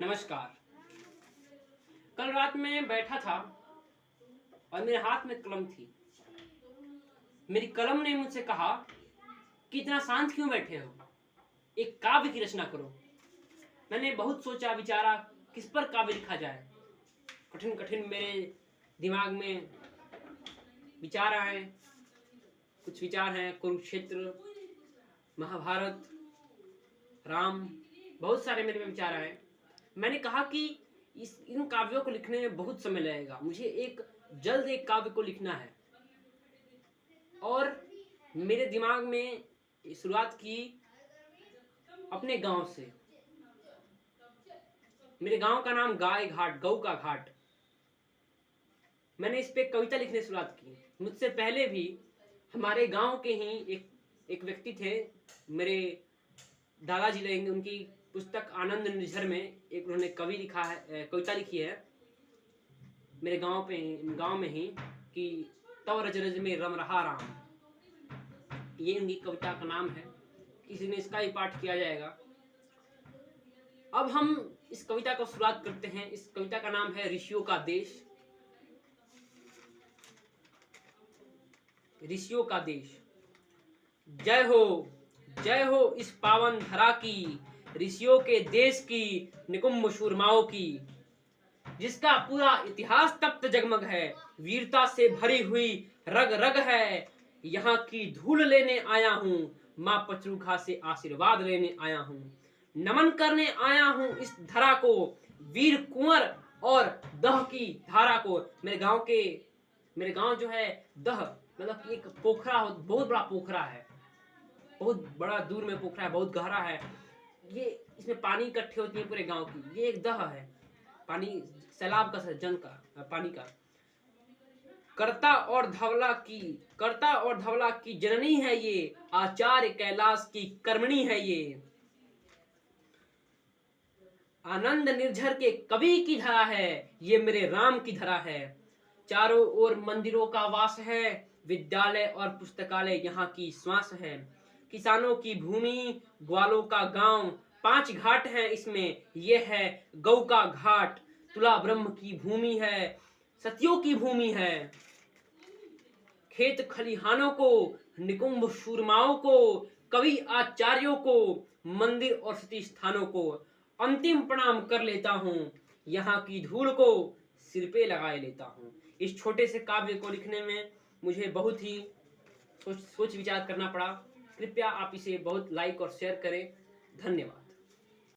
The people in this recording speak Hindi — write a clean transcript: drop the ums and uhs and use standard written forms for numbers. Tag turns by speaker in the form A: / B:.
A: नमस्कार। कल रात में बैठा था और मेरे हाथ में कलम थी। मेरी कलम ने मुझसे कहा कि इतना शांत क्यों बैठे हो, एक काव्य की रचना करो। मैंने बहुत सोचा विचारा किस पर काव्य लिखा जाए। कठिन कठिन मेरे दिमाग में विचार आए। कुछ विचार हैं कुरुक्षेत्र, महाभारत, राम, बहुत सारे मेरे में विचार आए। मैंने कहा कि इन काव्यों को लिखने में बहुत समय लगेगा, मुझे जल्द एक काव्य को लिखना है। और मेरे दिमाग में शुरुआत की अपने गांव से। मेरे गांव का नाम गाय घाट, गऊ का घाट। मैंने इस पे कविता लिखने की शुरुआत की। मुझसे पहले भी हमारे गांव के ही एक व्यक्ति थे, मेरे दादाजी रहेंगे, उनकी पुस्तक आनंद निर्झर में एक उन्होंने कविता लिखी है मेरे गांव में ही कि तव रज रज में रम रहा राम। ये उनकी कविता का नाम है। किसी ने इसका ही पाठ किया जाएगा। अब हम इस कविता को शुरुआत करते हैं। इस कविता का नाम है ऋषियों का देश। ऋषियों का देश। जय हो इस पावन धरा की, ऋषियों के देश की, निकुंभ शूरमाओं की, जिसका पूरा इतिहास तप्त जगमग है, वीरता से भरी हुई रग रग है। यहाँ की धूल लेने आया हूँ, माँ पचरूखा से आशीर्वाद लेने आया हूँ। नमन करने आया हूँ इस धरा को, वीर कुंवर और दह की धारा को। मेरे गांव जो है दह मतलब एक पोखरा, बहुत बड़ा पोखरा है, बहुत बड़ा दूर में पोखरा है, बहुत गहरा है। ये इसमें पानी इकट्ठे होती है पूरे गांव की। ये एक दह है, पानी सैलाब का, जन का पानी का। करता और धवला की जननी है ये, आचार्य कैलाश की कर्मणी है ये। आनंद निर्झर के कवि की धरा है, ये मेरे राम की धरा है। चारों ओर मंदिरों का वास है, विद्यालय और पुस्तकालय यहाँ की श्वास है। किसानों की भूमि, ग्वालों का गांव, 5 घाट हैं इसमें, ये है गऊ का घाट। तुला ब्रह्म की भूमि है, सतियों की भूमि है। खेत खलिहानों को, निकुंभ शूरमाओं को, कवि आचार्यों को, मंदिर और सती स्थानों को अंतिम प्रणाम कर लेता हूँ। यहाँ की धूल को सिर पे लगाए लेता हूँ। इस छोटे से काव्य को लिखने में मुझे बहुत ही सोच विचार करना पड़ा। कृपया आप इसे बहुत लाइक और शेयर करें। धन्यवाद।